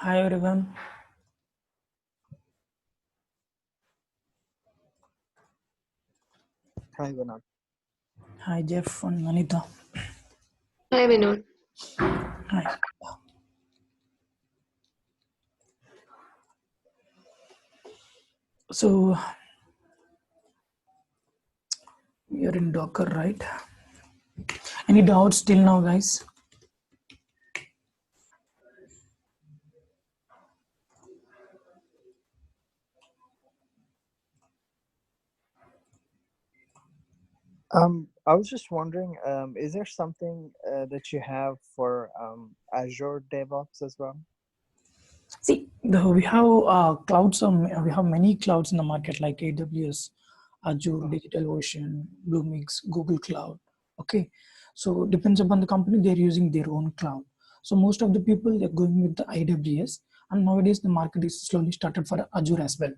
Hi everyone. Hi, Vinod. Hi Jeff and Anita. Hi, Vinod. Hi. So you're in Docker, right? Any doubts till now, guys? I was just wondering, is there something that you have for Azure DevOps as well? See, we have clouds. We have many clouds in the market like AWS, Azure, DigitalOcean, Bluemix, Google Cloud. Okay, so depends upon the company. They're using their own cloud. So most of the people they're going with the AWS, and nowadays the market is slowly started for Azure as well.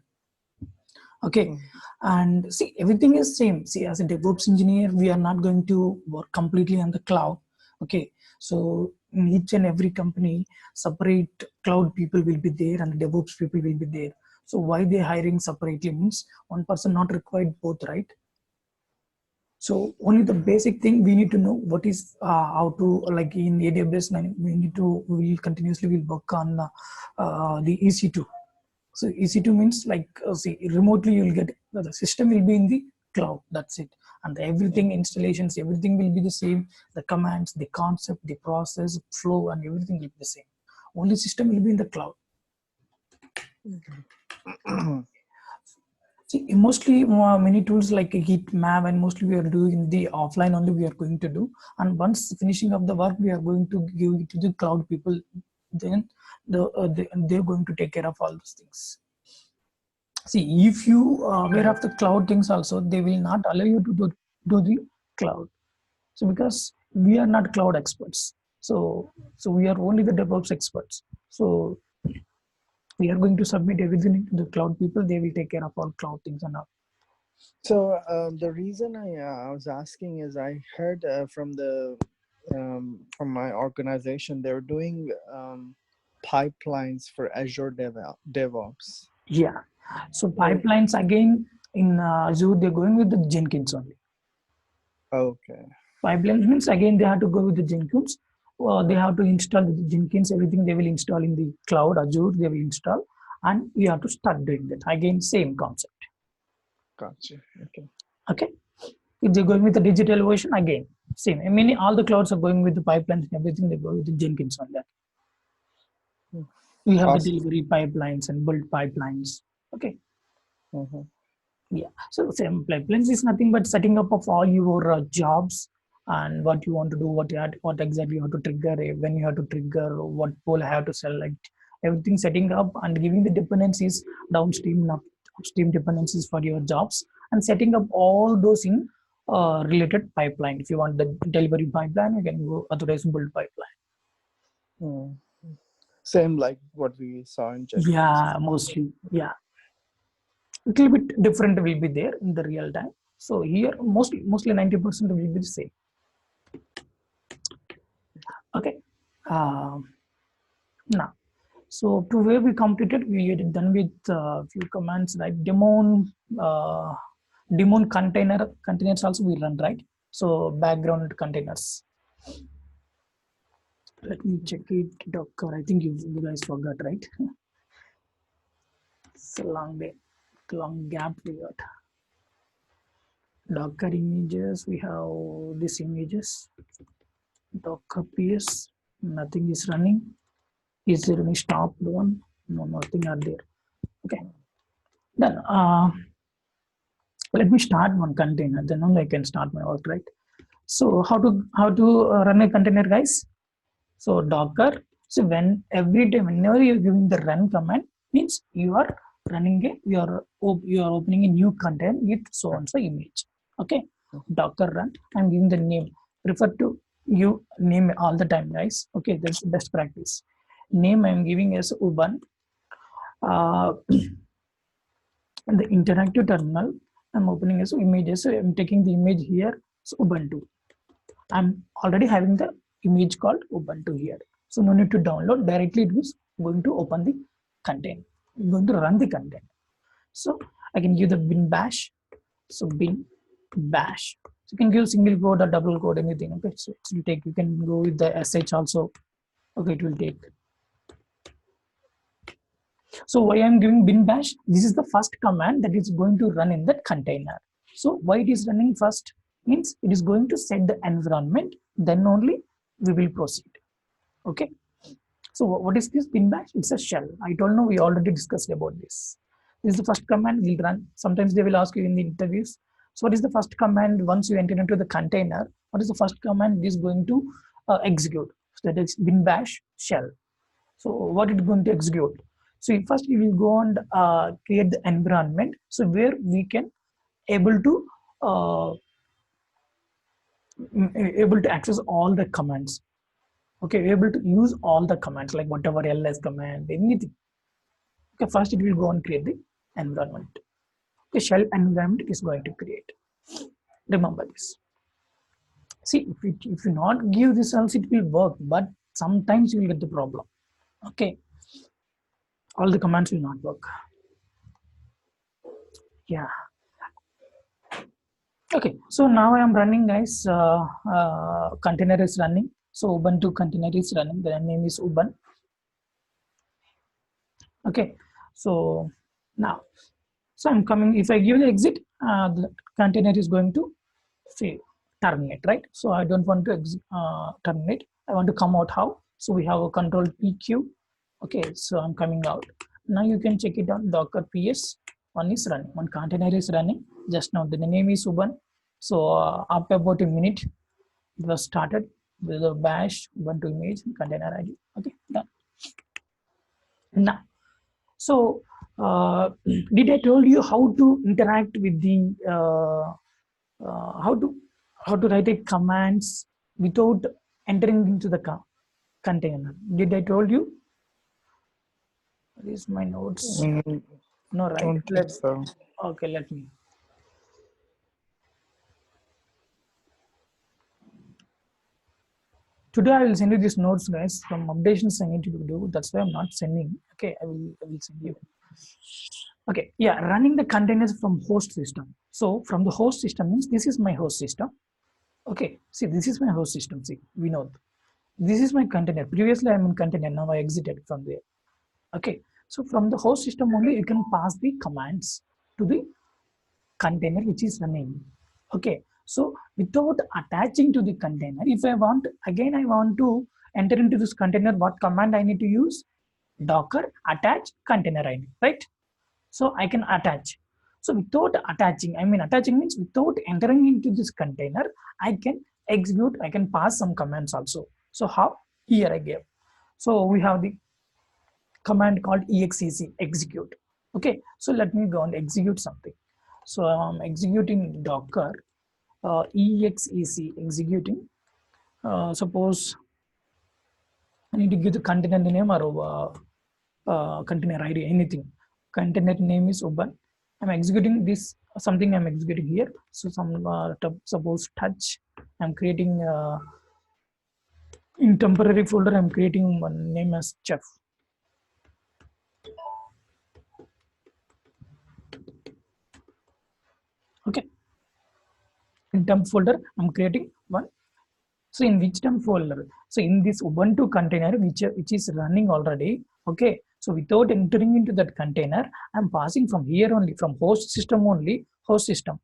Okay, and see everything is same. See, as a DevOps engineer we are not going to work completely on the cloud. Okay, so in each and every company separate cloud people will be there and DevOps people will be there. So why they hiring separately means one person not required both, right? So only the basic thing we need to know what is how to, like in AWS we need to, we will continuously will work on the EC2. So EC2 means like see remotely you'll get the system will be in the cloud. That's it, and everything installations everything will be the same. The commands, the concept, the process, flow, and everything will be the same. Only system will be in the cloud. See, mostly many tools like Heatmap and mostly we are doing the offline only we are going to do. And once finishing up the work, we are going to give it to the cloud people. Then they're going to take care of all those things. See, if you aware of the cloud things also, they will not allow you to do the cloud. So because we are not cloud experts, so we are only the DevOps experts. So we are going to submit everything to the cloud people. They will take care of all cloud things and all. So the reason I was asking is I heard from my organization they're doing pipelines for Azure DevOps. Yeah. So pipelines again in Azure, they're going with the Jenkins only. Okay. Pipelines means again they have to go with the Jenkins. They have to install the Jenkins. Everything they will install in the cloud Azure. They will install, and we have to start doing that. Again, same concept. Gotcha. Okay. Okay. If they're going with the digital version, again same. I mean, all the clouds are going with the pipelines and everything. They go with the Jenkins on that. We have Awesome. the delivery pipelines and build pipelines. Okay. Mm-hmm. Yeah, so same pipelines is nothing but setting up of all your jobs and what you want to do, what exactly you have to trigger, when you have to trigger, what pole I have to select, everything setting up and giving the dependencies downstream, upstream dependencies for your jobs, and setting up all those in related pipeline. If you want the delivery pipeline, you can go otherwise build pipeline. Same like what we saw in Jenkins. Yeah, mostly. Yeah. Little bit different will be there in the real time. So here mostly 90% will be the same. Okay. Now, so to where we completed, we had done with a few commands like daemon containers also we run, right? So background containers. Let me check it. Docker. I think you guys forgot, right? It's a long day, long gap we got. Docker images. We have these images. Docker PS. Nothing is running. Is there any stopped one? No, nothing are there. Okay. Then let me start one container. Then only I can start my work, right? So how to run a container, guys? So Docker. So when every time whenever you're giving the run command, means you are running you are opening a new container with so and so image. Okay. Docker run. I'm giving the name. Refer to you name all the time, guys. Okay, that's the best practice. Name I'm giving as Ubuntu. Uh, the interactive terminal, I'm opening as images. So I'm taking the image here. So Ubuntu. I'm already having the image called Ubuntu here. So no need to download, directly it is going to open the container, going to run the container. So I can give the bin bash. So bin bash. So you can give single quote or double quote, anything. Okay, so it will take. You can go with the sh also. Okay, it will take. So why I'm giving bin bash? This is the first command that is going to run in that container. So why it is running first means it is going to set the environment. Then only we will proceed. Okay. So what is this bin bash? It's a shell. I don't know. We already discussed about this. This is the first command we'll run. Sometimes they will ask you in the interviews. So what is the first command once you enter into the container? What is the first command it is going to execute? So that is bin bash shell. So what it is going to execute? So first we will go and create the environment. So where we can able to access all the commands. Okay, able to use all the commands like whatever ls command, anything. Okay, first it will go and create the environment. The shell environment is going to create. Remember this. See, if you not give this else, it will work, but sometimes you will get the problem. Okay, all the commands will not work. Yeah. Okay, so now I am running, guys. Container is running. So Ubuntu container is running. The name is Ubuntu. Okay, so now, so I'm coming. If I give the exit, the container is going to fail, terminate, right? So I don't want to terminate. I want to come out. How? So we have a control PQ. Okay, so I'm coming out. Now you can check it on Docker PS. One is running. One container is running. Just now the name is Ubuntu. So after about a minute, it was started with a bash Ubuntu image container ID. Okay, done. Now, so did I told you how to interact with the how to write a commands without entering into the container? Did I told you? These my notes. No, right? Don't think so. Okay, let me. Today I will send you these notes, guys. Some updations I need to do. That's why I'm not sending. Okay, I will send you. Okay, yeah, running the containers from host system. So from the host system means this is my host system. Okay, see, this is my host system. See, we know this is my container. Previously I'm in container. Now I exited from there. Okay, so from the host system only you can pass the commands to the container which is running. Okay, so without attaching to the container, if I want again, I want to enter into this container, what command I need to use? Docker attach container ID, right? So I can attach. So without attaching, I mean attaching means without entering into this container, I can execute, I can pass some commands also. So how? Here I gave. So we have the command called exec, execute. Okay, so let me go and execute something. So I'm executing Docker exec, executing. Suppose I need to give the container name or container ID, anything. Container name is Ubuntu. I'm executing this, something I'm executing here. So some suppose touch. I'm creating in temporary folder. I'm creating one name as chef. Okay. In temp folder, I'm creating one. So in which temp folder? So in this Ubuntu container, which is running already. Okay. So without entering into that container, I'm passing from here only, from host system only, host system.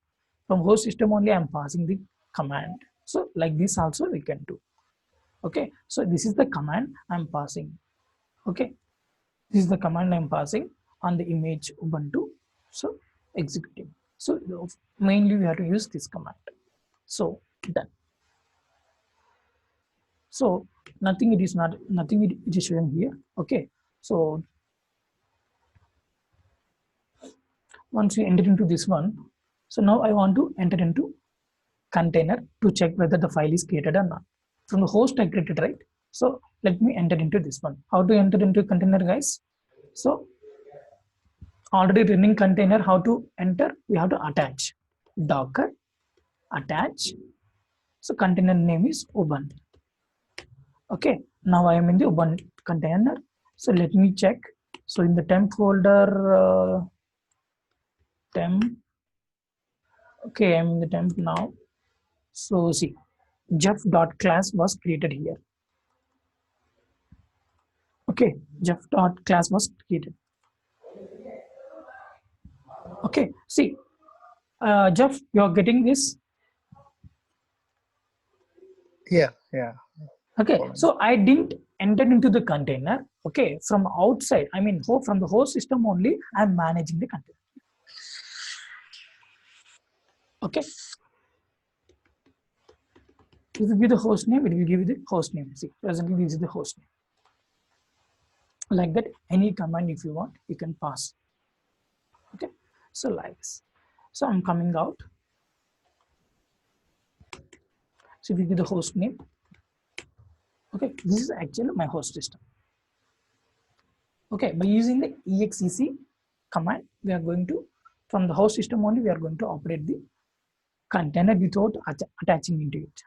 From host system only, I'm passing the command. So like this also we can do. Okay. So this is the command I'm passing. Okay. This is the command I'm passing on the image Ubuntu. So executing. So mainly we have to use this command. So done. So nothing it is not, nothing it is showing here. Okay. So once we enter into this one, so now I want to enter into container to check whether the file is created or not. From the host I created, right? So let me enter into this one. How to enter into container, guys? So already running container, how to enter? We have to attach Docker attach. So container name is Ubuntu. Okay, Now I am in the Ubuntu container. So let me check. So in the temp folder, temp. Okay, I'm in the temp now. So see, Jeff.class was created here. Okay, Jeff.class was created. Okay, see, Jeff, you're getting this. Yeah, yeah. Okay, so I didn't enter into the container. Okay, from outside, I mean, from the host system only, I'm managing the container. Okay, if you give the host name, it will give you the host name. See, presently this is the host name. Like that, any command if you want, you can pass. Okay, so like this. So I'm coming out. So if you give the host name, okay, this is actually my host system. Okay, by using the exec command, we are going to, from the host system only, we are going to operate the container without attaching into it.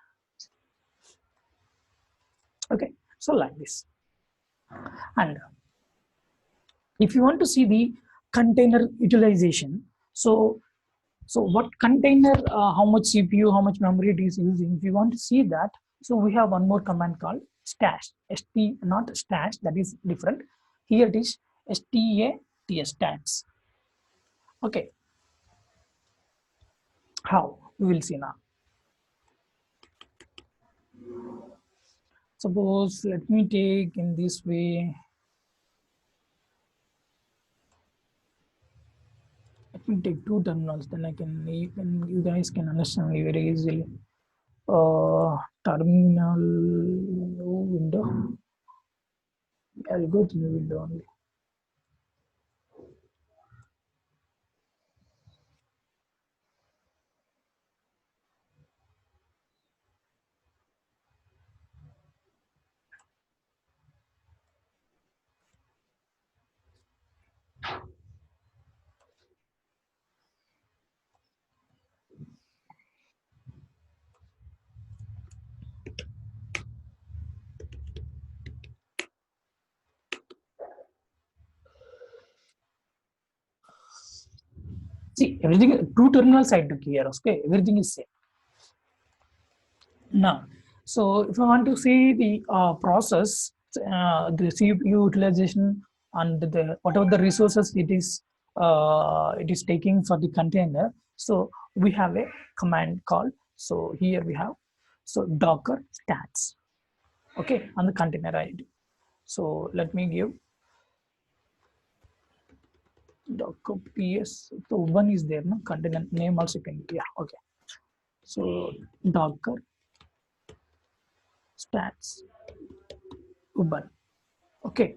Okay, so like this. And if you want to see the container utilization, so what container, how much CPU, how much memory it is using, if you want to see that, so we have one more command called stash. Not stash, that is different. Here it is stats, stats. Okay, how we will see now. Suppose let me take in this way. Let me take two terminals, then I can, you guys can understand me very easily. Terminal window. I'll go to the window only. See, everything, two terminals I took here. Okay, everything is same. Now, so if I want to see the process, the CPU utilization and the whatever the resources it is taking for the container, so we have a command called, so here we have, so docker stats, okay, on the container ID. So let me give docker ps. So one is there, no container name also can be, yeah, okay. So docker stats uban, okay,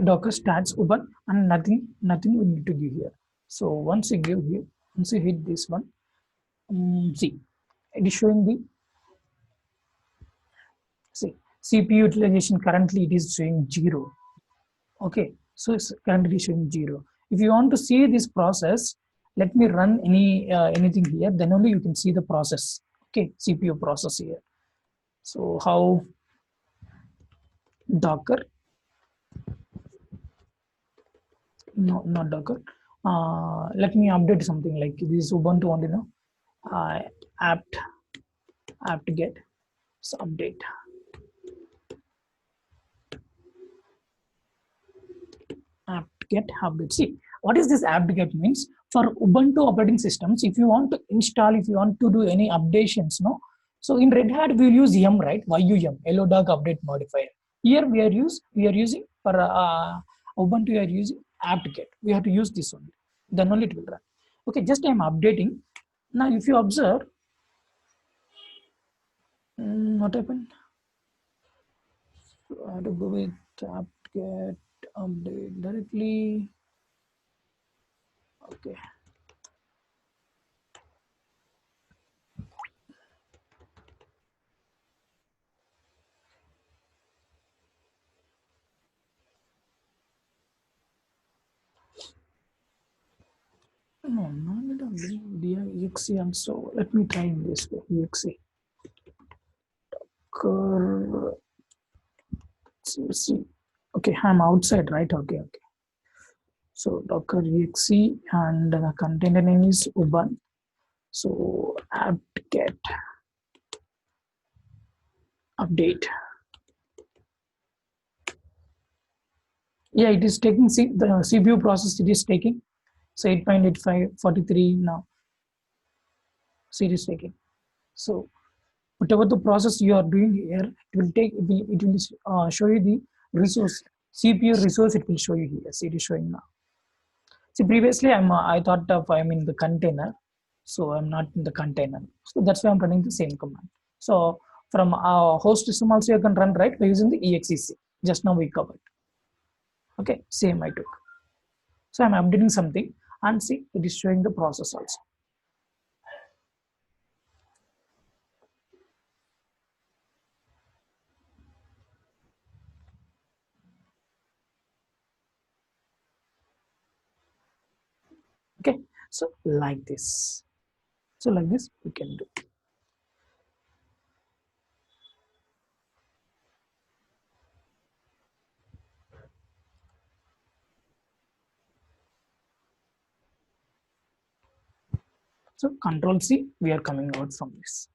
docker stats uban, and nothing we need to give here. So once you give here, once you hit this one, see, it is showing the, see, CPU utilization currently it is showing 0. Okay, so it's currently showing 0. If you want to see this process, let me run anything here, then only you can see the process. Okay, CPU process here. So how, docker, no, not docker, let me update something like this ubuntu only, no, apt get, so update apt-get update. See, what is this apt-get means? For Ubuntu operating systems, if you want to install, if you want to do any updations, no. So in Red Hat, we will use yum, right? YUM, LODOC update modifier. Here we are using for Ubuntu, we are using apt-get. We have to use this only. Then only it will run. Okay, just I am updating. Now, if you observe, what happened? So I have to go with apt-get update directly. Okay. No, not exe also. Let me try in this way. Exe. Docker. Let's see. Okay, I'm outside, right? Okay. So Docker exe and the container name is Ubuntu. So apt-get update. Yeah, it is taking the CPU process. It is taking. So 8.85 43 now. So it is taking. So whatever the process you are doing here, it will take. It will show you the resource CPU resource. It will show you here. So it is showing now. See, previously I thought of I'm in the container, so I'm not in the container. So that's why I'm running the same command. So from our host system also you can run right by using the exec. Just now we covered. Okay, same I took. So I'm updating something and see it is showing the process also. Okay, so like this. So like this we can do. So Control C, we are coming out from this.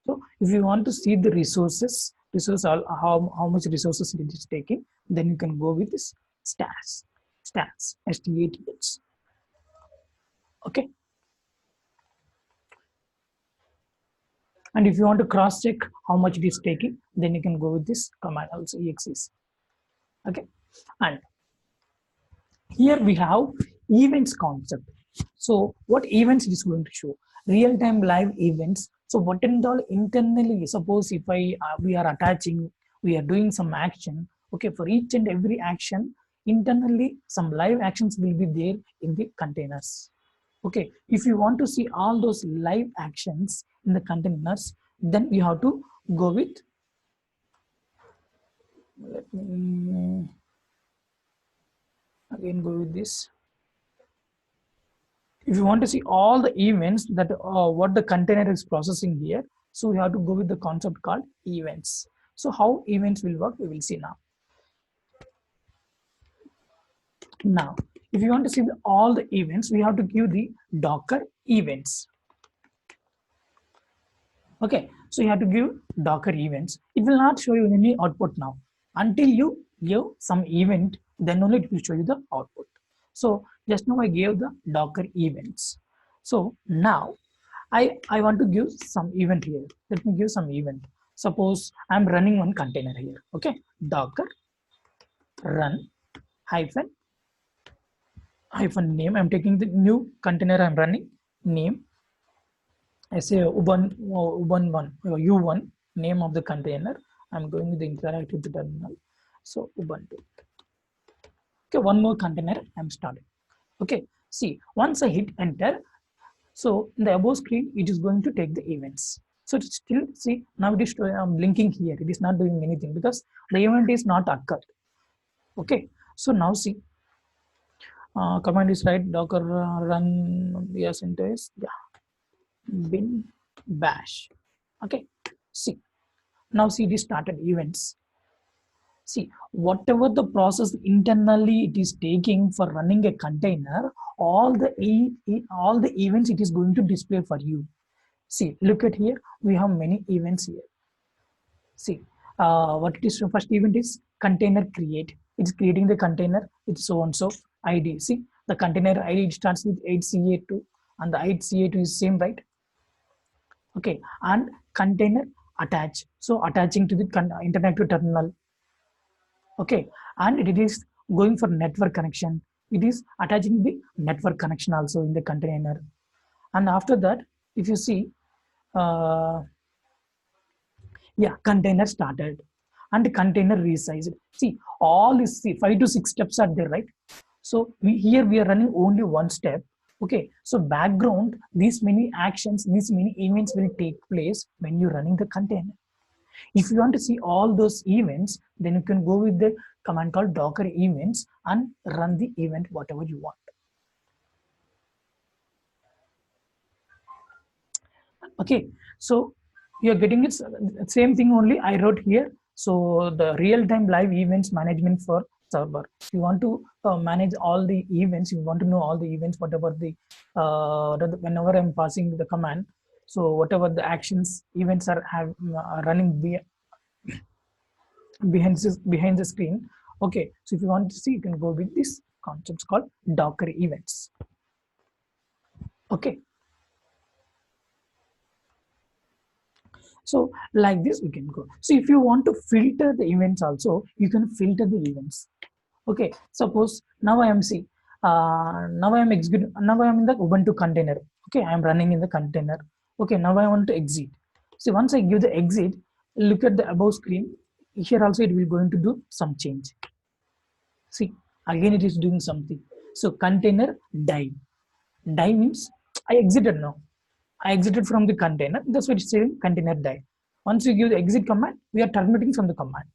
So if you want to see the resources, how much resources it is taking, then you can go with this stats, STATs. Okay. And if you want to cross check how much it is taking, then you can go with this command also exes. Okay. And here we have events concept. So what events it is going to show? Real-time live events. So what in all internally, suppose if we are attaching, we are doing some action. Okay, for each and every action, internally some live actions will be there in the containers. Okay, if you want to see all those live actions in the containers, then you have to go with, let me again go with this. If you want to see all the events that what the container is processing here, so we have to go with the concept called events. So how events will work, we will see now. Now, if you want to see all the events, we have to give the Docker events. Okay, so you have to give Docker events. It will not show you any output now. Until you give some event, then only it will show you the output. So just now I gave the Docker events. So now I want to give some event here. Let me give some event. Suppose I'm running one container here. Okay, Docker run hyphen name. I'm taking the new container I'm running name. I say Ubuntu1 U1 name of the container. I'm going with the interactive terminal. So Ubuntu. Okay, one more container I'm starting. Okay, see once I hit enter, so in the above screen it is going to take the events. So it's still see now it is blinking here. It is not doing anything because the event is not occurred. Okay, so now see command is right docker run yes interface bin bash. Okay, see now see this started events. See whatever the process internally it is taking for running a container, all the events it is going to display for you. See, look at here, we have many events here. See, what it is first event is container create. It's creating the container, it's so and so ID. See, the container ID it starts with 8CA2 and the 8CA2 is same, right? Okay, and container attach. So attaching to the internet to terminal. Okay, and it is going for network connection. It is attaching the network connection also in the container. And after that, if you see, yeah, container started and container resized. See, all is 5 to 6 steps are there, right? So here we are running only one step. Okay, so background, these many actions, these many events will take place when you're running the container. If you want to see all those events, then you can go with the command called Docker events and run the event whatever you want. Okay, so you're getting it same thing only I wrote here. So the real-time live events management for server. If you want to manage all the events, you want to know all the events, whatever whenever I'm passing the command, so whatever the actions events are running behind the screen. Okay, so if you want to see, you can go with this concepts called Docker events. Okay. So like this we can go. So if you want to filter the events also, you can filter the events. Okay, suppose now I am now I am executing, now I am in the Ubuntu container. Okay, I am running in the container. Okay, now I want to exit. See, once I give the exit, look at the above screen. Here also it will going to do some change. See, again it is doing something. So container die. Die means I exited now. I exited from the container. That's what it's saying, container die. Once you give the exit command, we are terminating from the command.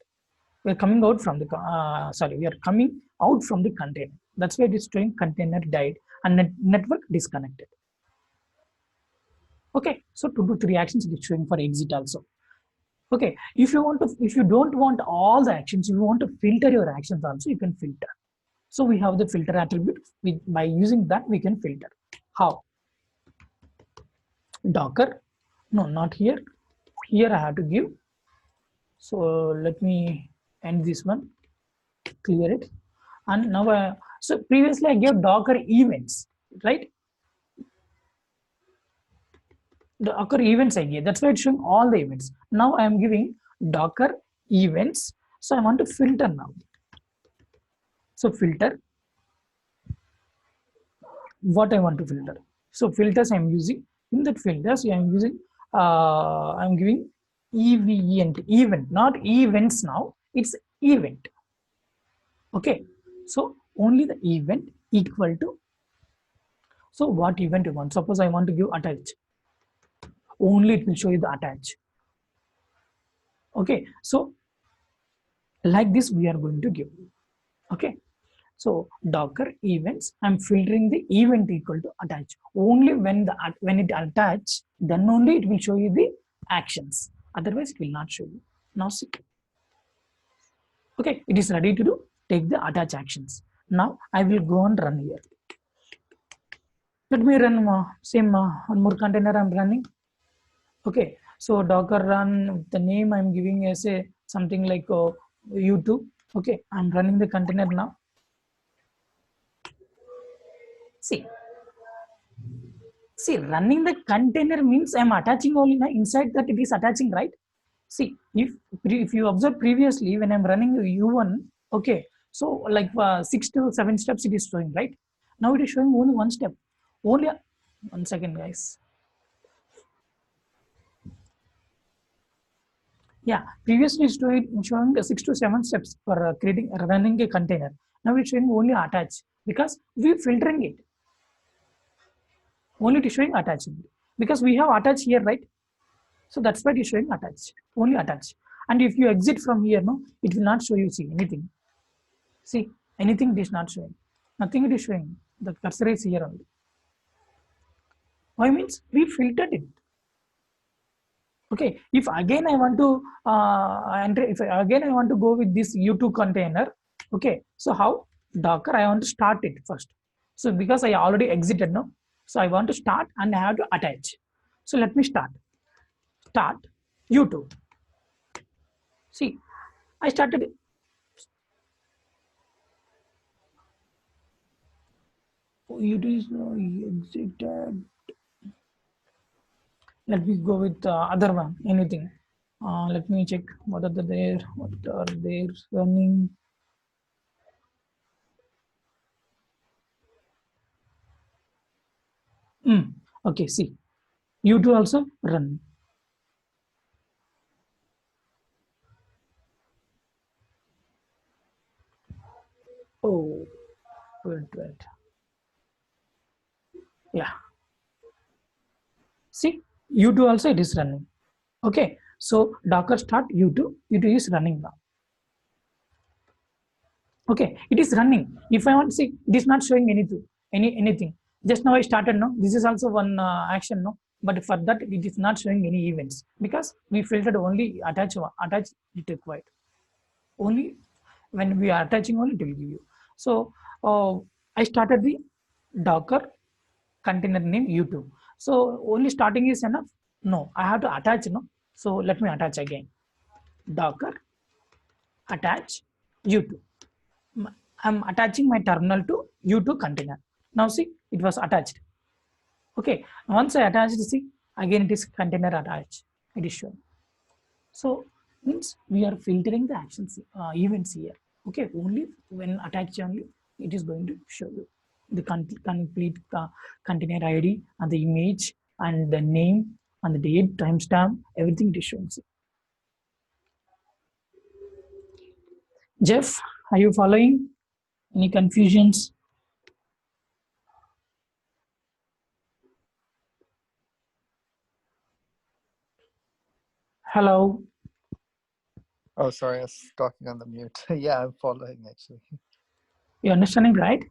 We are coming out from the we are coming out from the container. That's why it is showing container died and network disconnected. Okay, so 2 to 3 actions it is showing for exit also. Okay, if you don't want all the actions, you want to filter your actions also, you can filter. So we have the filter attribute. By using that we can filter. How? Docker, no, not here. Here I have to give. So let me end this one, clear it, and now so previously I gave Docker events, right? The Docker events I gave. That's why it's showing all the events. Now I am giving Docker events. So I want to filter now. So filter. What I want to filter. So filters I'm using. In that filters I'm using. I'm giving event, not events now. It's event. Okay. So only the event equal to. So what event you want? Suppose I want to give attach. Only it will show you the attach. Okay. So like this we are going to give. Okay. So Docker events, I'm filtering the event equal to attach. Only when it attach, then only it will show you the actions. Otherwise it will not show you. Now see. Okay, it is ready to do. Take the attach actions. Now I will go and run here. Let me run same one more container I'm running. Okay, so Docker run, the name I'm giving as a something like U2. Okay, I'm running the container now. See, running the container means I'm attaching only now. Inside that it is attaching, right? See, if you observe previously when I'm running U1, okay, so like 6 to 7 steps it is showing, right? Now it is showing only 1 step. Only 1 second, guys. Yeah, previously it's showing 6 to 7 steps for running a container. Now it's showing only attach because we're filtering it. Only it is showing attachment because we have attach here, right? So that's why it is showing attach, only attach. And if you exit from here, no, it will not show you anything. See, anything it is not showing. Nothing it is showing. The cursor is here only. Why means we filtered it. Okay, if again I want to again I want to go with this U2 container, okay, so how? Docker, I want to start it first. So because I already exited now, so I want to start and I have to attach. So let me start U2. See, I started it. U2 is now exited. Let me go with other one, anything. Let me check what are there running. Okay, see, U2 also run. Oh, wait. Yeah. See, U2 also it is running. Okay, so Docker start U2 is running now. Okay, it is running. If I want to see, it is not showing anything. Just now I started. No, this is also one action. No, but for that it is not showing any events because we filtered only attach it required. Only when we are attaching only it will give you. So I started the Docker container name YouTube. So only starting is enough? No, I have to attach, no? So let me attach again. Docker attach YouTube. I'm attaching my terminal to YouTube container. Now see, it was attached. Okay, once I attached, see, again it is container attached. It is shown. So means we are filtering the actions events here. Okay, only when attached only it is going to show you the complete container ID and the image and the name and the date, timestamp, everything it is showing. Jeff, are you following? Any confusions? Hello. Oh, sorry, I was talking on the mute. Yeah, I'm following actually. You understanding, right?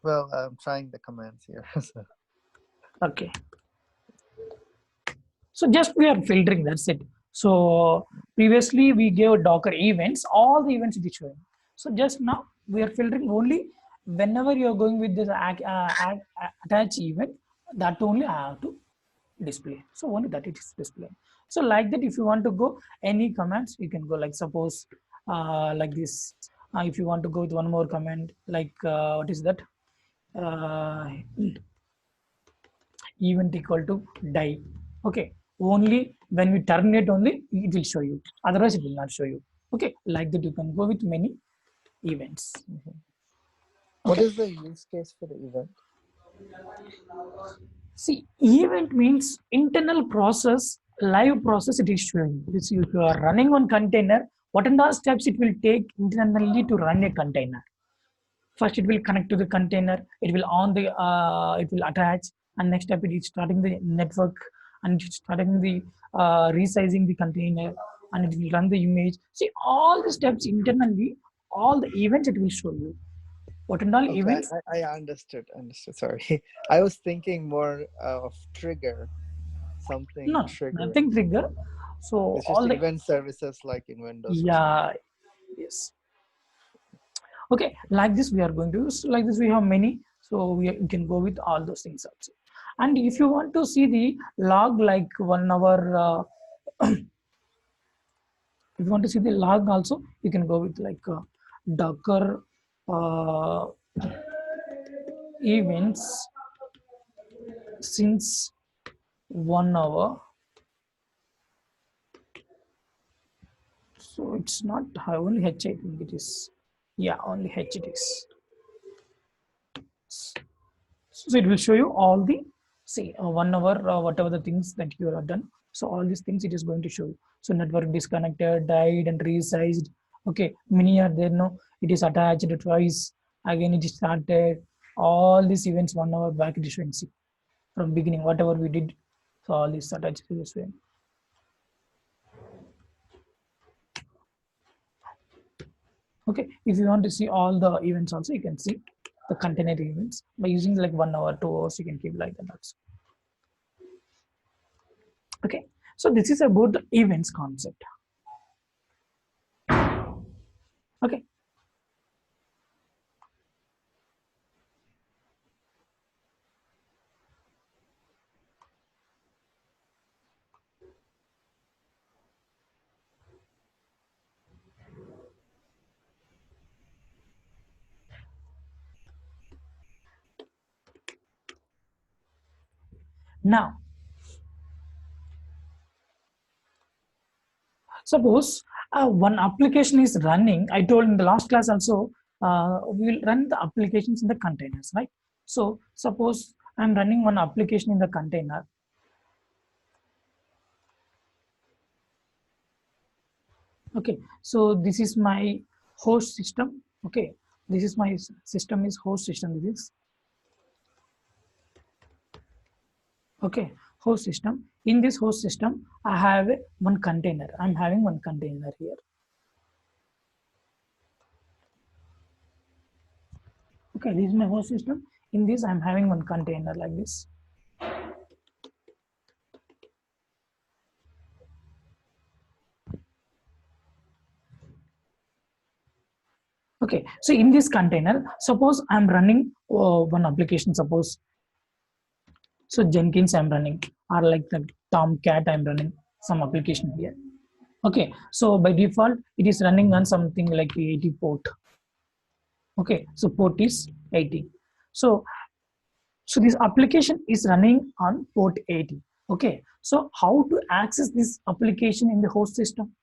Well, I'm trying the commands here. So. Okay. So just we are filtering, that's it. So previously we gave Docker events, all the events it is showing. So just now we are filtering only whenever you are going with this attach event, that only I have to display. So only that it is displaying. So like that, if you want to go any commands, you can go like suppose like this. If you want to go with one more command, like what is that? Event equal to die. Okay, only when we terminate only it will show you, otherwise it will not show you. Okay, like that you can go with many events. What Okay. is the use case for the event? See, event means internal process, live process it is showing. This if you are running on container, what are the steps it will take internally to run a container? First it will connect to the container, it will on the it will attach, and next step it is starting the network, and it's starting the resizing the container, and it will run the image. See, all the steps internally, all the events it will show you. What and all Okay, events? I understood. Sorry, I was thinking more of trigger, something No, trigger. nothing trigger. So It's just all the, event services like in Windows or something. yeah, yes. Okay, like this we are going to use, like this we have many, so we can go with all those things also. And if you want to see the log, like 1 hour if you want to see the log also, you can go with like Docker uh, events since 1 hour. So it's not only H, I think it is, yeah, only H it is. So it will show you all the, say 1 hour whatever the things that you have done. So all these things it is going to show you. So network disconnected, died and resized. Okay, many are there, no, it is attached twice, again it is started. All these events 1 hour back it is showing. See, from beginning whatever we did, so all these attached to this way. Okay, if you want to see all the events also, you can see the container events by using like 1 hour, 2 hours, you can keep like that also. Okay, so this is about the events concept. Okay. Now, suppose one application is running. I told in the last class also, we will run the applications in the containers, right? So suppose I'm running one application in the container. Okay, so this is my host system. Okay, this is my system is host system. This is okay, host system. In this host system, I have one container. I'm having one container here. Okay, this is my host system. In this, I'm having one container like this. Okay, so in this container, suppose I'm running one application, suppose so Jenkins I'm running, or like the Tomcat I'm running some application here. Okay, so by default it is running on something like the 80 port. Okay, so port is 80. So this application is running on port 80. Okay, so how to access this application in the host system?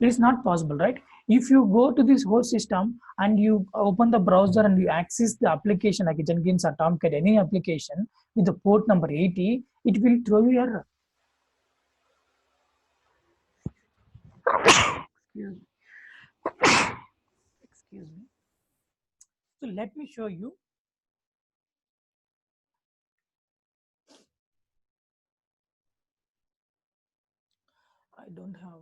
It is not possible, right? If you go to this host system and you open the browser and you access the application like Jenkins or Tomcat, any application with the port number 80, it will throw you error. Excuse me. Excuse me. So let me show you. I don't have.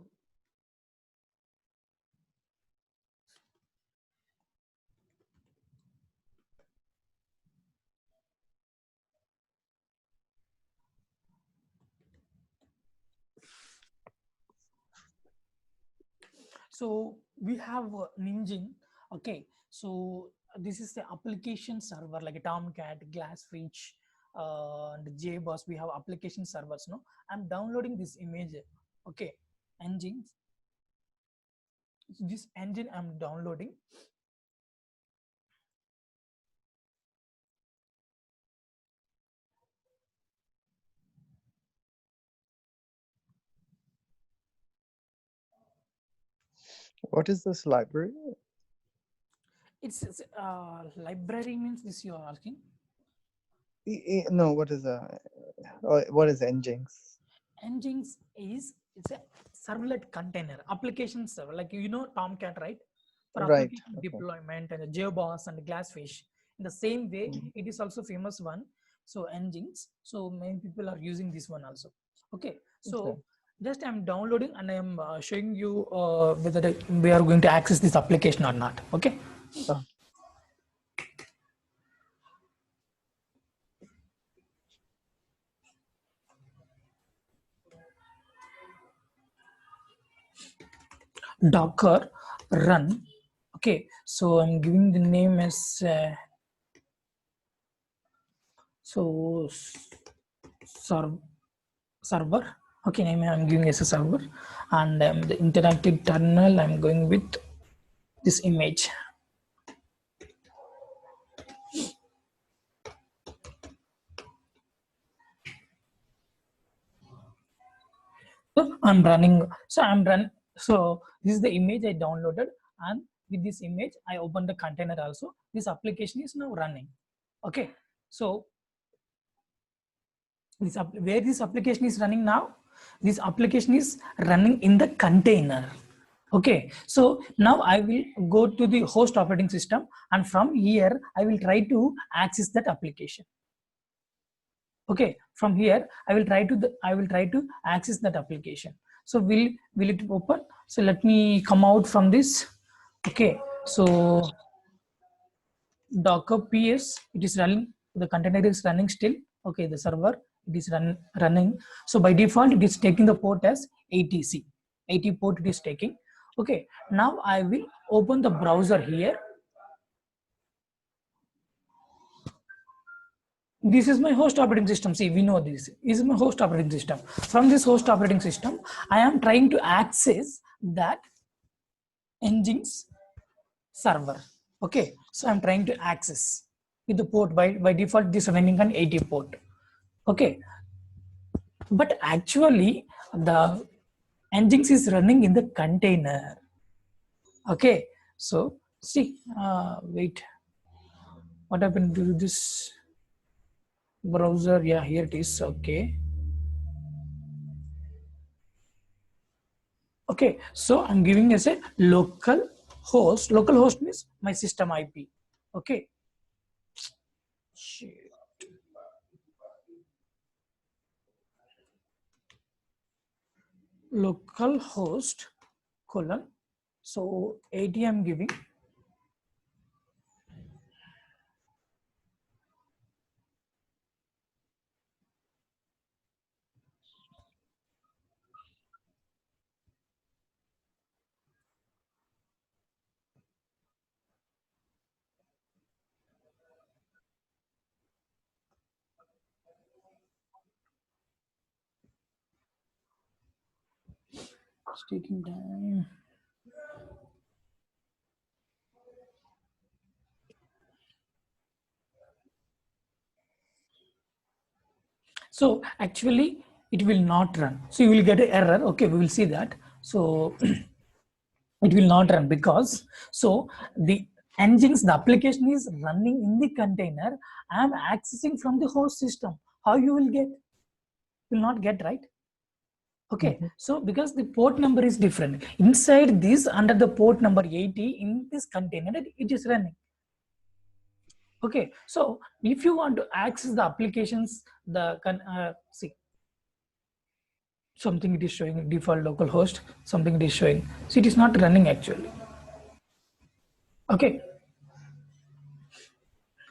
So we have an engine. Okay, so this is the application server like a Tomcat, Glassfish, and JBoss. We have application servers. No, I'm downloading this image. Okay, engines. This engine I'm downloading. What is this library? It's library means this you are asking. No, what is Nginx? Nginx is it's a servlet container application server, like Tomcat, right? For Right. application Okay. deployment and JBoss and Glassfish. In the same way, it is also famous one. So Nginx. So many people are using this one also. Okay. So Okay. just I'm downloading and I am showing you whether we are going to access this application or not. Okay. Oh. Docker run. Okay, so I'm giving the name as server. Okay, name I'm giving as a server, and the interactive terminal I'm going with this image. So I'm running. So this is the image I downloaded, and with this image I opened the container also. This application is now running. Okay, so where this application is running now? This application is running in the container. Okay, so now I will go to the host operating system, and from here I will try to access that application. Okay, from here I will try to access that application. So will it open? So let me come out from this. Okay, so Docker PS, it is running, the container is running still. Okay, the server, it is running. So by default, it is taking the port as 80C. 80 port it is taking. Okay, now I will open the browser here. This is my host operating system. See, we know this is my host operating system. From this host operating system, I am trying to access that Nginx server. Okay, so I'm trying to access with the port by default this running on 80 port. Okay, but actually the Nginx is running in the container. Okay, so see, wait, what happened to this browser? Yeah, here it is. Okay. Okay, so I'm giving as a local host. Local host means my system IP. Okay. Shit. Local host colon. So 80 I'm giving. It's taking time. So actually it will not run. So you will get an error. Okay, we will see that. So it will not run because so the engines, the application is running in the container. I am accessing from the host system. How you will get? Will not get, right? Okay, so because the port number is different inside this, under the port number 80 in this container, it is running. Okay, so if you want to access the applications, the see, something it is showing default local host, something it is showing, so it is not running actually. Okay,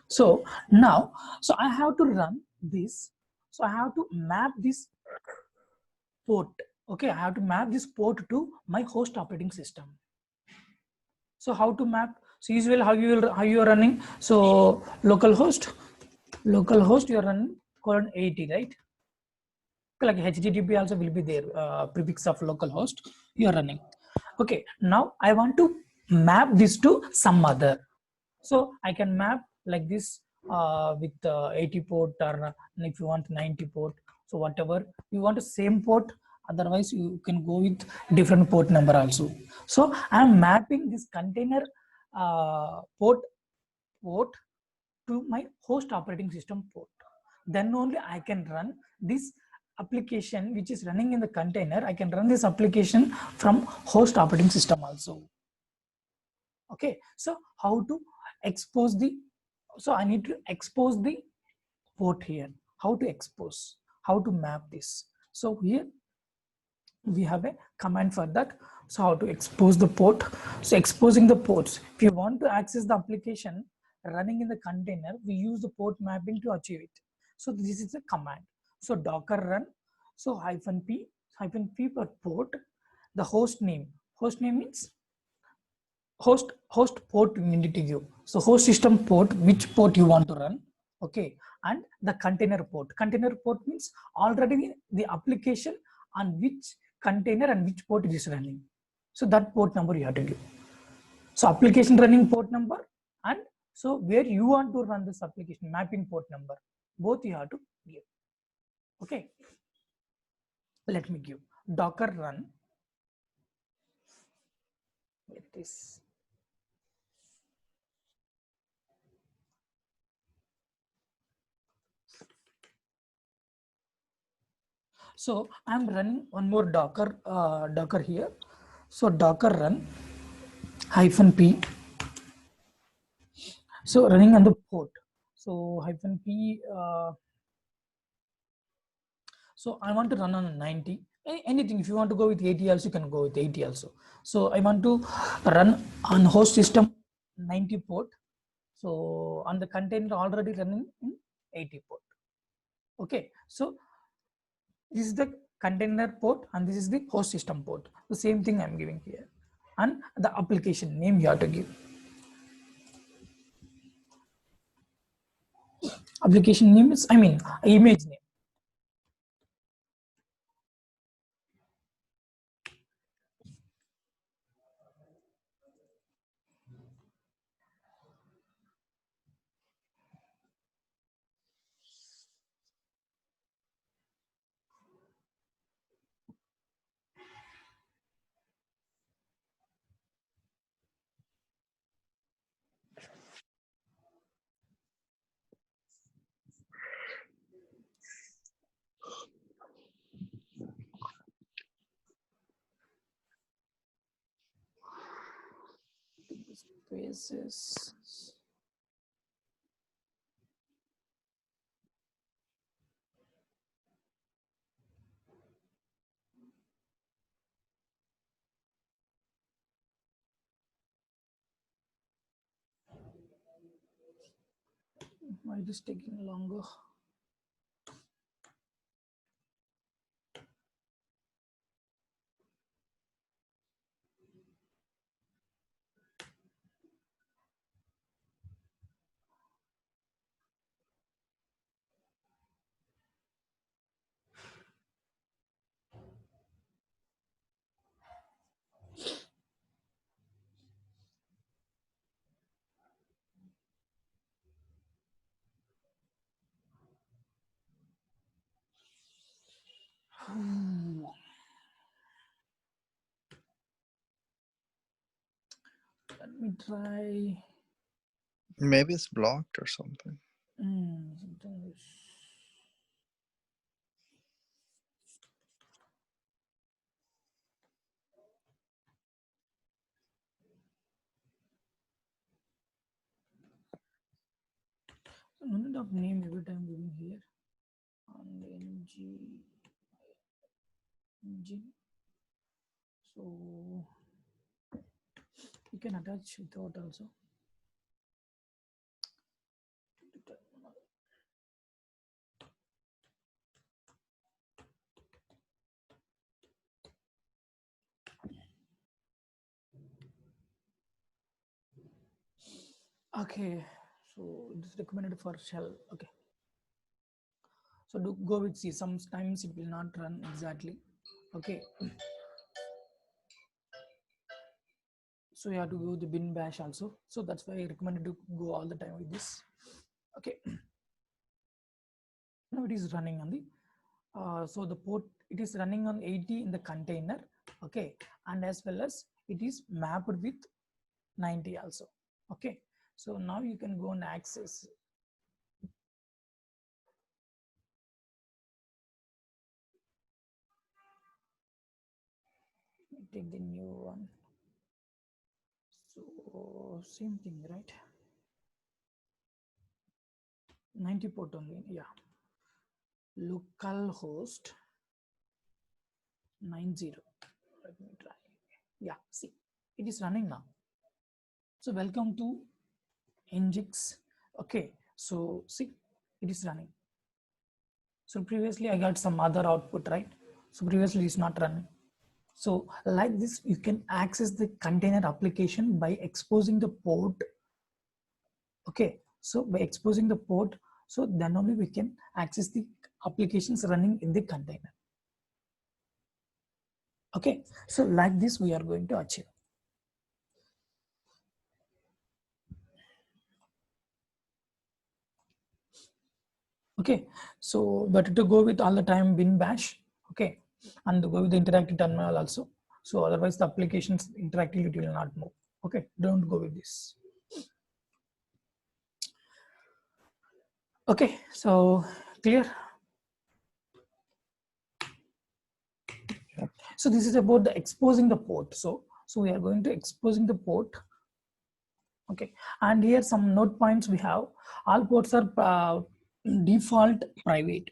so now, so I have to run this, so I have to map this port. Okay, I have to map this port to my host operating system. So how to map? So usually how you are running? So localhost you are running colon 80, right? Like HTTP also will be there, prefix of localhost you are running. Okay, now I want to map this to some other. So I can map like this with 80 port, or if you want 90 port. So whatever you want, the same port. Otherwise, you can go with different port number also. So I'm mapping this container port to my host operating system port. Then only I can run this application which is running in the container. I can run this application from host operating system also. Okay, so how to expose the, so I need to expose the port here. How to expose, how to map this? So here we have a command for that. So how to expose the port? So exposing the ports, if you want to access the application running in the container, we use the port mapping to achieve it. So this is a command. So docker run, so -p per port, the host name means host port you need to give. So host system port, which port you want to run. Okay, and the container port means already the application on which container and which port it is running. So that port number you have to give. So application running port number, and so where you want to run this application mapping port number, both you have to give. Okay, let me give docker run with this. So I'm running one more docker here. So docker run -p, so running on the port. So -p, so I want to run on 90. Anything, if you want to go with 80 also, you can go with 80 also. So I want to run on host system 90 port. So on the container already running in 80 port. Okay, so this is the container port and this is the host system port. The same thing I'm giving here. And the application name you have to give. Application name is, I mean, image name. Spaces. Why it is taking longer? me try. Maybe it's blocked or something. Something is... Unit of name every time giving here and engine. So you can attach without also. Okay, so this is recommended for shell. Okay, so do go with C. Sometimes it will not run exactly. Okay, so you have to go the bin bash also. So that's why I recommended to go all the time with this. Okay, now it is running on the so the port, it is running on 80 in the container. Okay, and as well as it is mapped with 90 also. Okay, so now you can go and access. Take the new one. So same thing, right? 90 port only, yeah. Localhost 90. Let me try. Yeah, see, it is running now. So welcome to Nginx. Okay, so see, it is running. So previously I got some other output, right? So previously it's not running. So like this, you can access the container application by exposing the port. Okay, so by exposing the port, so then only we can access the applications running in the container. Okay, so like this we are going to achieve. Okay, so better to go with all the time bin bash. Okay, and go with the interactive terminal also. So otherwise the applications interactivity will not move. Okay, don't go with this. Okay, so clear. So this is about the exposing the port. So we are going to exposing the port. Okay, and here some note points we have. All ports are default private.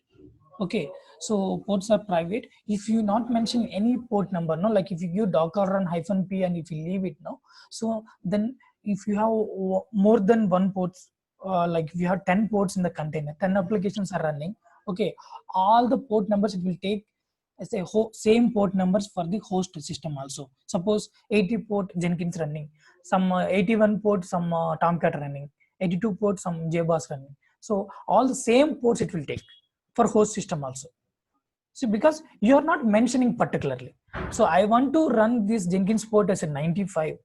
Okay, so ports are private. If you not mention any port number, no, like if you give docker run -p and if you leave it, no, so then if you have more than one ports, like if you have 10 ports in the container, 10 applications are running. Okay, all the port numbers it will take as a same port numbers for the host system also. Suppose 80 port Jenkins running, some 81 port some Tomcat running, 82 port some JBoss running. So all the same ports it will take for host system also. So because you are not mentioning particularly. So I want to run this Jenkins port as a 95.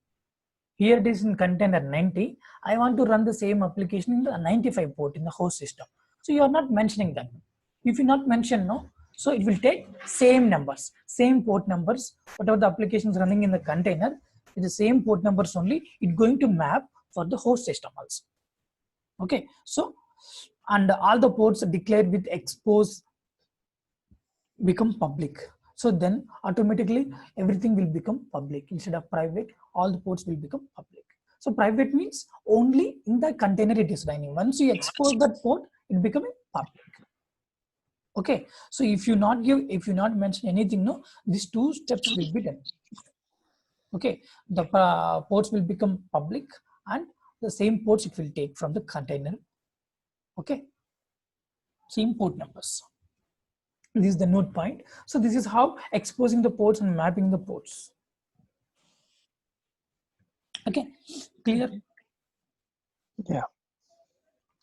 Here it is in container 90. I want to run the same application in the 95 port in the host system. So you are not mentioning that. If you not mention, no, so it will take same numbers, same port numbers, whatever the applications running in the container, with the same port numbers only, it's going to map for the host system also. Okay, so and all the ports declared with expose become public. So then automatically everything will become public. Instead of private, all the ports will become public. So private means only in the container it is running. Once you expose that port, it becomes public. Okay, so if you not mention anything, no, these two steps will be done. Okay, the ports will become public and the same ports it will take from the container. Okay, same port numbers. This is the node point. So this is how exposing the ports and mapping the ports. Okay, clear? Yeah.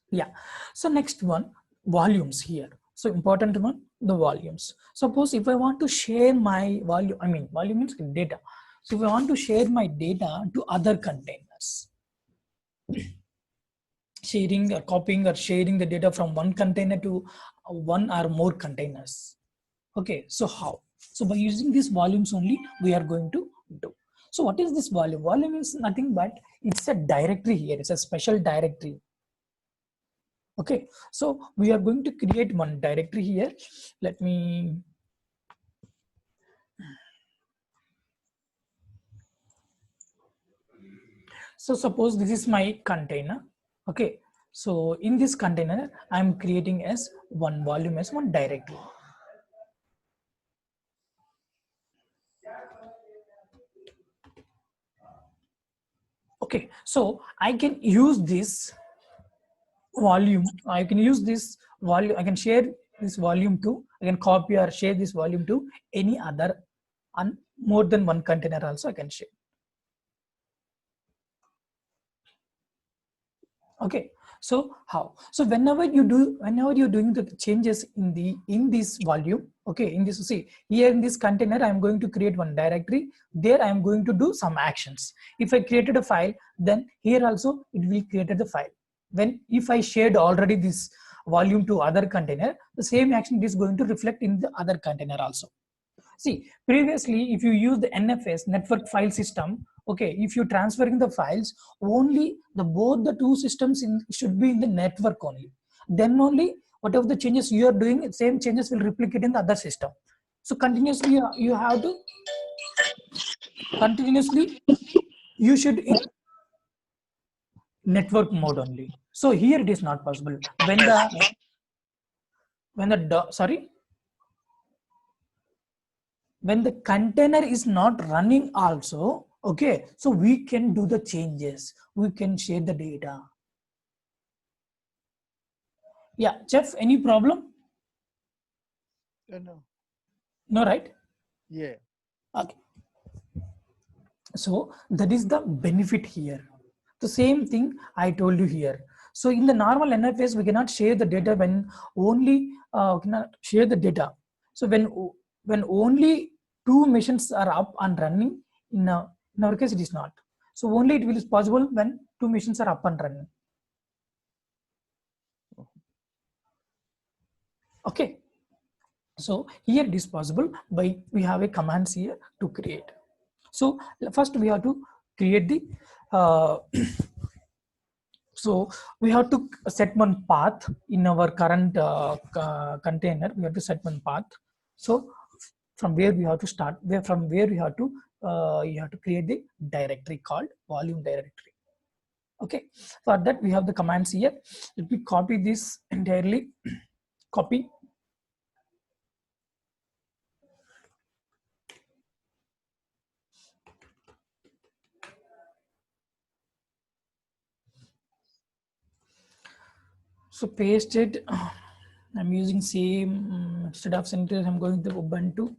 Yeah. So next one, volumes here. So important one, the volumes. Suppose if I want to share my volume, volume means data. So if I want to share my data to other containers, sharing or copying or sharing the data from one container to one or more containers. Okay, so how? So by using these volumes only we are going to do. So what is this volume? Volume is nothing but it's a directory here. It's a special directory. Okay, so we are going to create one directory here. Let me. So suppose this is my container. Okay, so in this container, I'm creating as one volume as one directory. Okay, so I can use this volume. I can use this volume. I can share this volume to. I can copy or share this volume to any other, on more than one container. Also, I can share. Okay, so how? So whenever you're doing the changes in this volume, okay, in this, see here in this container, I'm going to create one directory. There I'm going to do some actions. If I created a file, then here also it will create the file. When if I shared already this volume to other container, the same action is going to reflect in the other container also. See, previously, if you use the NFS, network file system, okay, if you're transferring the files, only both the two systems should be in the network only. Then only whatever the changes you are doing, same changes will replicate in the other system. So continuously, you have to continuously, you should in network mode only. So here it is not possible. Sorry, when the container is not running also, okay, so we can do the changes, we can share the data. Yeah, Jeff, any problem? No. No, right? Yeah. Okay, so that is the benefit here. The same thing I told you here. So in the normal NFS, we cannot share the data when only cannot share the data. So when only two machines are up and running, in our case it is not. So only it will is possible when two machines are up and running. Okay. So here it is possible by we have a commands here to create. So first we have to create the so we have to set one path in our current container. We have to set one path. So from where we have to start, from where we have to you have to create the directory called volume directory. Okay, for that we have the commands here. Let me copy this entirely. Copy. So paste it. I'm using same instead of center. I'm going to Ubuntu.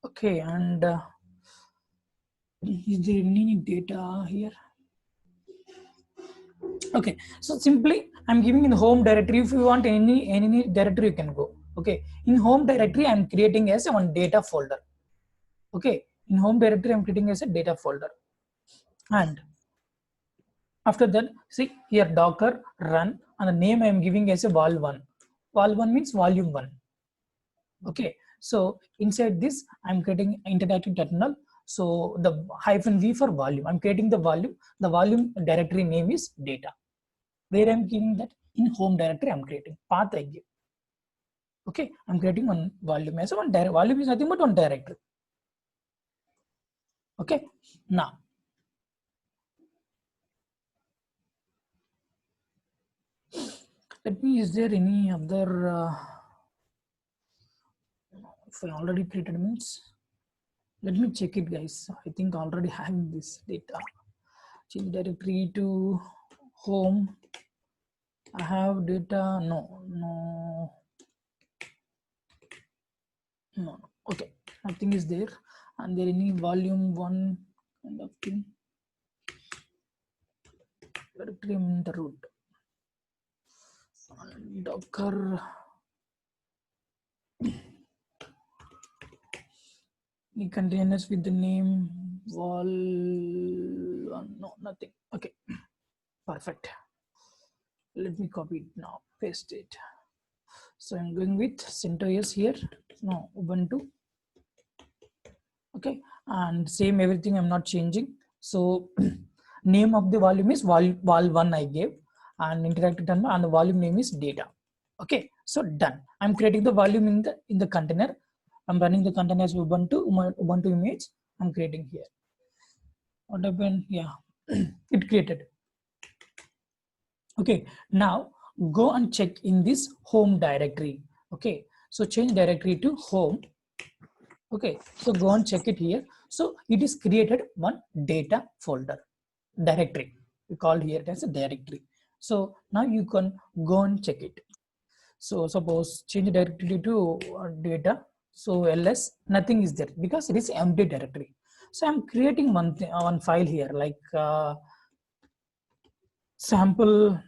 Okay, and is there any data here? Okay, so simply I'm giving in the home directory. If you want any directory, you can go. Okay, in home directory, I'm creating as one data folder. Okay, in home directory, I'm creating as a data folder, and after that, see here Docker run, and the name I'm giving as a vol1. Vol1 means volume 1. Okay, so inside this I'm creating interactive terminal. So the -v for volume, I'm creating the volume directory name is data, where I'm giving that in home directory. I'm creating path I give. Okay, I'm creating one volume as one direct. Volume is nothing but one directory. Okay, now let me, is there any other if I already created means, let me check it guys. I think already having this data. Change directory to home. I have data. No. Okay, nothing is there. And there any volume 1 kind of thing. Directory in the root. Docker. Any containers with the name vol. No, nothing. Okay, perfect. Let me copy it now. Paste it. So I'm going with CentOS here. No, Ubuntu. Okay, and same everything I'm not changing. So name of the volume is val1 I gave, and interactive terminal, and the volume name is data. Okay, so done. I'm creating the volume in the container. I'm running the container as Ubuntu image. I'm creating here. What happened? Yeah, it created. Okay, now go and check in this home directory. Okay, so change directory to home. Okay, so go and check it here. So it is created one data folder directory. We call here as a directory. So now you can go and check it. So suppose change directory to data. So ls, nothing is there because it is empty directory. So I'm creating one file here like sample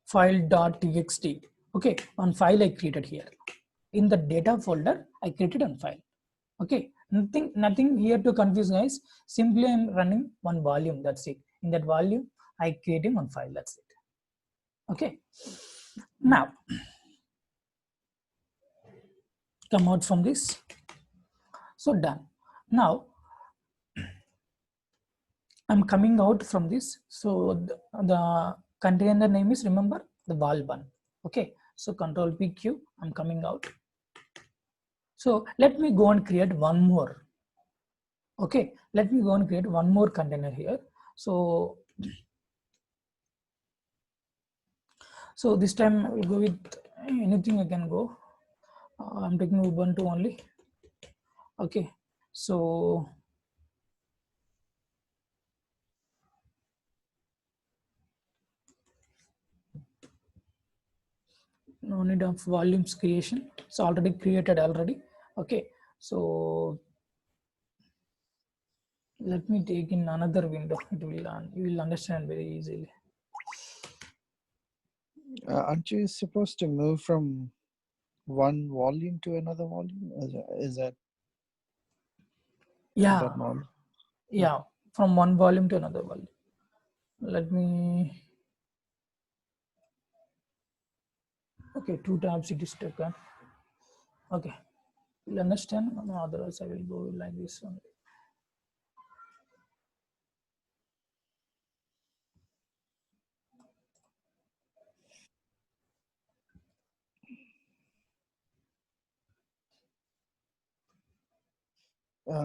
file.txt. Okay, one file I created here. In the data folder, I created one file. Okay, nothing here to confuse, guys. Simply I'm running one volume, that's it. In that volume, I created one file, that's it. Okay, now come out from this. So done. Now I'm coming out from this. So the container name is, remember, the val1. Okay, so control PQ, I'm coming out. So let me go and create one more. Okay, let me go and create one more container here. So this time I will go with anything I can go. I'm taking Ubuntu only. Okay, so no need of volumes creation. It's already created already. Okay, so let me take in another window. It will you will understand very easily. Aren't you supposed to move from one volume to another volume? Is that Yeah, normal? yeah, from one volume to another volume. Let me. Okay, 2 tabs it is taken. Okay, you'll understand. No, otherwise I will go like this only.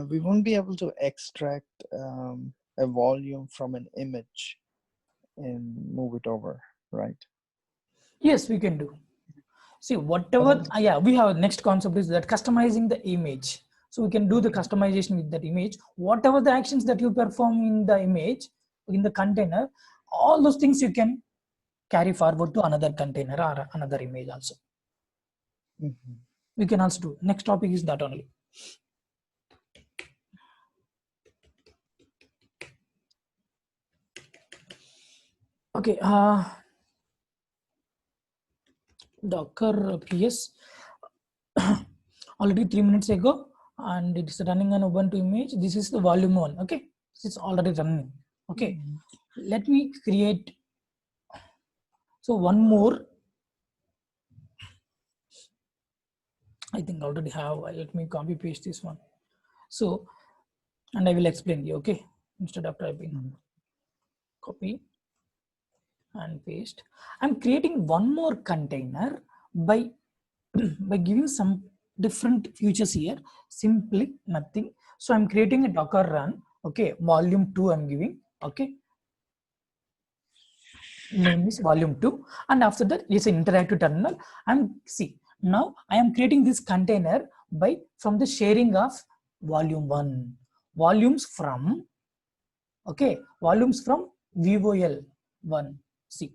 We won't be able to extract a volume from an image and move it over, right? Yes, we can do. See, whatever, yeah, we have next concept is that customizing the image. So we can do the customization with that image. Whatever the actions that you perform in the image, in the container, all those things you can carry forward to another container or another image also. We can also do. Next topic is that only. Okay, Docker PS already 3 minutes ago, and it's running an Ubuntu image. This is the volume 1. Okay, it's already running. Okay, let me create. So one more. I think I already have. Let me copy paste this one. So, and I will explain you. Okay, instead of typing, copy and paste. I'm creating one more container by by giving some different features here. Simply nothing. So I'm creating a Docker run. Okay, volume 2 I'm giving. Okay, name is volume 2, and after that it's an interactive terminal. Now I am creating this container by from the sharing of volume 1 volumes from, okay, volumes from VOL 1. See,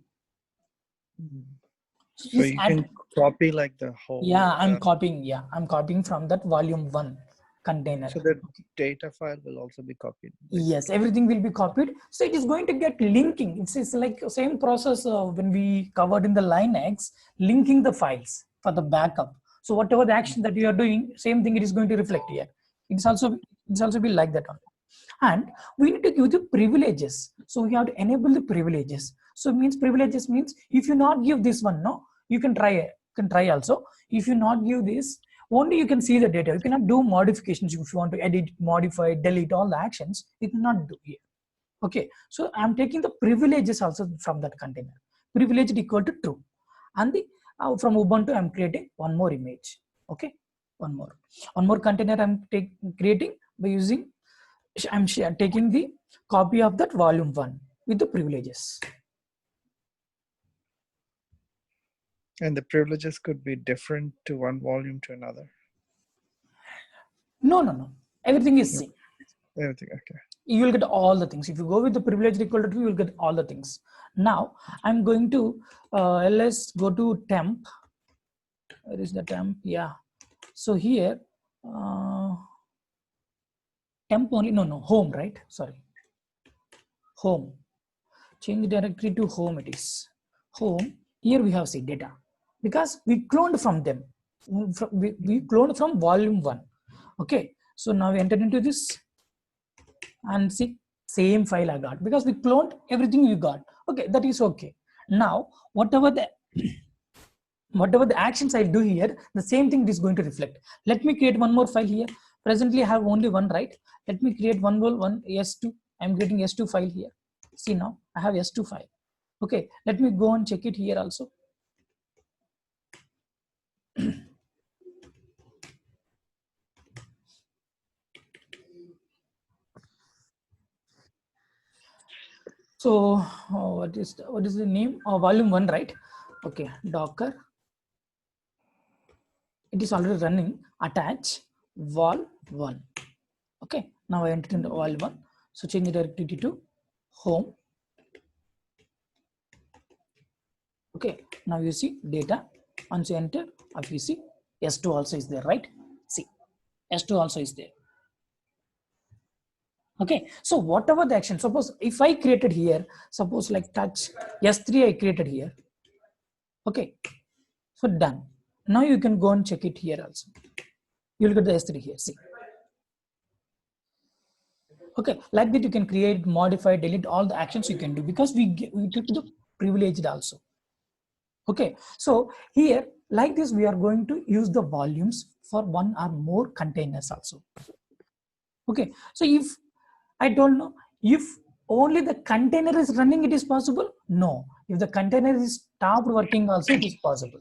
So you can copy like the whole. Yeah, I'm copying from that volume 1 container. So the data file will also be copied. Yes, everything will be copied. So it is going to get linking. It's like same process when we covered in the Linux, linking the files for the backup. So whatever the action that you are doing, same thing it is going to reflect here. It's also be like that only. And we need to give the privileges. So we have to enable the privileges. So means privileges means if you not give this one, no, you can try also. If you not give this, only you can see the data. You cannot do modifications if you want to edit, modify, delete all the actions. You cannot do here. Okay, so I'm taking the privileges also from that container. Privilege equal to true, and the from Ubuntu I'm creating one more image. Okay, one more container I'm creating by using. I'm taking the copy of that volume 1 with the privileges. And the privileges could be different to one volume to another. No. Everything is same. Everything, okay. You will get all the things. If you go with the privilege equal to true, you will get all the things. Now I'm going to let's go to temp. Where is the temp? Yeah. So here temp only, no, home, right? Sorry. Home. Change directory to home it is. Home. Here we have say data. Because we cloned from them. We cloned from volume 1. Okay. So now we enter into this and see same file I got because we cloned everything we got. Okay, that is okay. Now whatever the actions I do here, the same thing is going to reflect. Let me create one more file here. Presently I have only one, right? Let me create one S2. I'm creating S2 file here. See, now I have S2 file. Okay, let me go and check it here also. So what is the name of volume 1, right? Okay, Docker. It is already running. Attach vol 1. Okay, now I entered into vol 1. So change the directory to home. Okay, now you see data. Once you enter, if you see S2 also is there, right? See, S2 also is there. Okay, so whatever the action, suppose if I created here, suppose like touch S3 I created here. Okay, so done. Now you can go and check it here also. You'll get the S3 here, see. Okay, like that you can create, modify, delete all the actions you can do because we took the privileged also. Okay, so here like this we are going to use the volumes for one or more containers also. Okay, so if I don't know if only the container is running, it is possible. No, if the container is stopped working also, it is possible.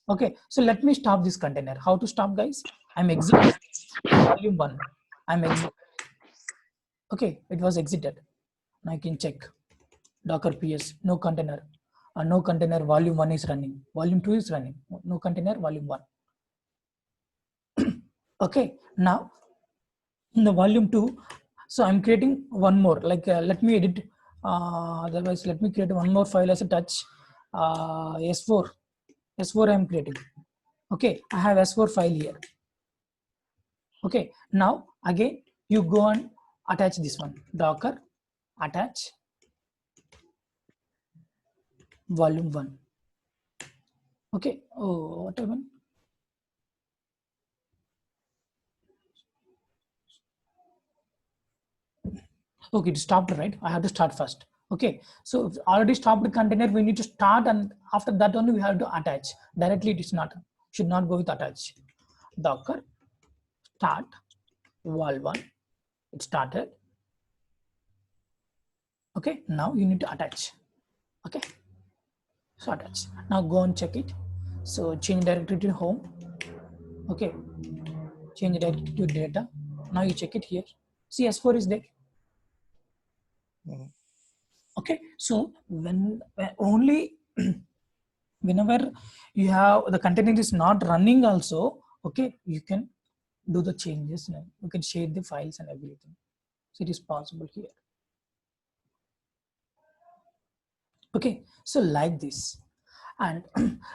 Okay, so let me stop this container. How to stop, guys? I'm exiting volume 1. I'm exit. Okay, it was exited. Now I can check Docker PS, no container. No container, volume 1 is running. Volume 2 is running. No container, volume 1. Okay, now in the volume 2, so I'm creating one more. Like let me edit. Otherwise, let me create one more file as a touch. S4. S4 I'm creating. Okay, I have S4 file here. Okay, now again you go and attach this one. Docker attach volume 1. Okay, oh, what happened? Okay, it stopped, right? I have to start first. Okay, so already stopped the container, we need to start, and after that only we have to attach. Directly it is not, should not go with attach. Docker start vol 1. It started. Okay, now you need to attach. Okay, so attach. Now go and check it. So change directory to home. Okay, change directory to data. Now you check it here. See, S4 is there. Okay, so when only whenever you have the container is not running also, okay, you can do the changes and you can share the files and everything. So it is possible here. Okay, so like this, and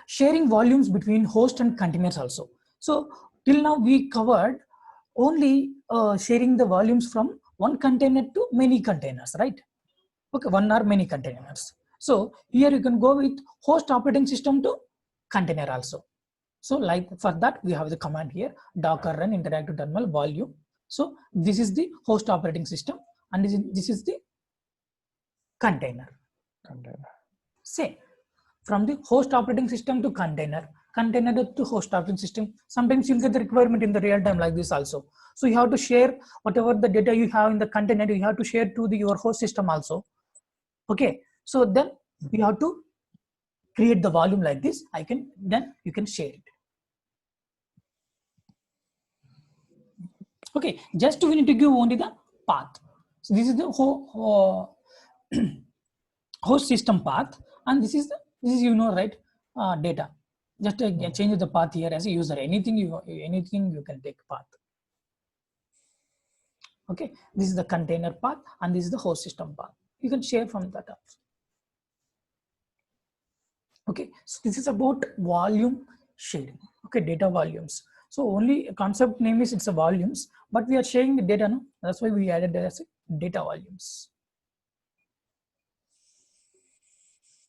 sharing volumes between host and containers also. So till now we covered only sharing the volumes from one container to many containers, right? Okay, one or many containers. So here you can go with host operating system to container also. So like for that we have the command here, docker run interactive terminal volume. So this is the host operating system and this is the container. Say from the host operating system to container, container to host operating system. Sometimes you'll get the requirement in the real time like this also. So you have to share whatever the data you have in the container, you have to share to your host system also. Okay, so then you have to create the volume like this. Then you can share it. Okay, just we need to give only the path. So this is the whole host system path, and this is right, data. Just change the path here as a user. Anything you can take path. Okay, this is the container path, and this is the host system path. You can share from that also. Okay, so this is about volume sharing. Okay, data volumes. So only concept name is it's a volumes, but we are sharing the data. No, that's why we added that as data volumes.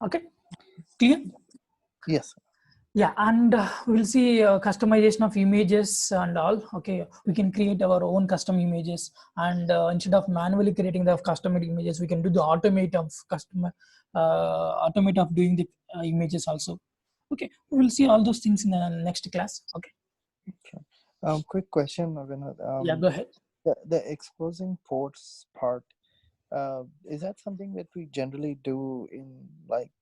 Okay, clear? Yes. Yeah, and we'll see customization of images and all. Okay, we can create our own custom images, and instead of manually creating the custom images, we can do the automate of doing the images also. Okay, we'll see all those things in the next class. Okay. Quick question, Vinod. Yeah, go ahead. The exposing ports part, is that something that we generally do in like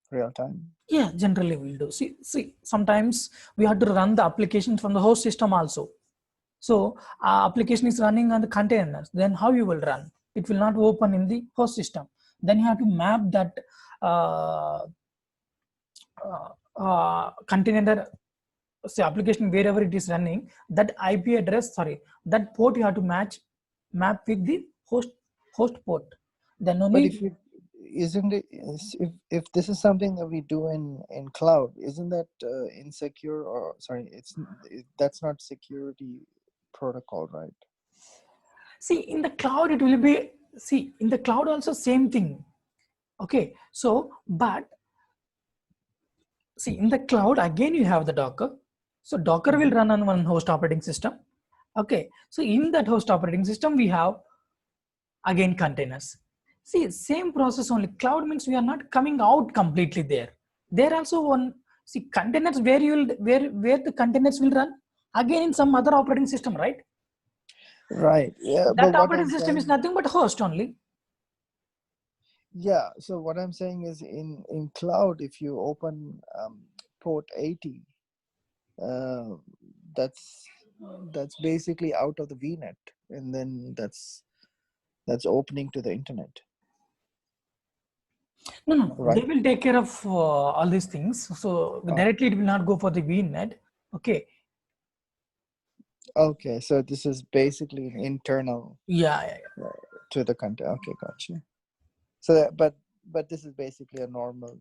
real time? Yeah, generally we'll do. See, sometimes we have to run the application from the host system also. So application is running on the containers. Then how you will run? It will not open in the host system. Then you have to map that container, say application wherever it is running. That IP address, that port you have to map with the host port. Then But only. if it isn't it, if this is something that we do in cloud, isn't that insecure, or sorry, that's not security protocol, right? See, in the cloud it will be, in the cloud also same thing. Okay, so but see, in the cloud again you have the Docker. So Docker will run on one host operating system. Okay, so in that host operating system we have again containers. See, same process only. Cloud means we are not coming out completely there. There also one, see, containers where the containers will run again in some other operating system, right? Right. Yeah. That But what operating I'm system saying, is nothing but host only. yeah. So what I'm saying is, in cloud, if you open port 80, uh, that's basically out of the VNet, and then that's opening to the internet. No. Right. They will take care of all these things. So directly it will not go for the VNet. Okay. Okay. So this is basically an internal. Yeah. To the content. Okay, gotcha. So, but this is basically a normal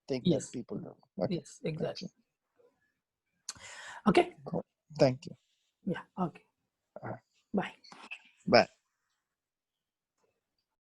thing Yes. that people do. Okay. Yes, exactly. Gotcha. Okay. Cool. Thank you. Yeah. Okay. All right. Bye. Bye.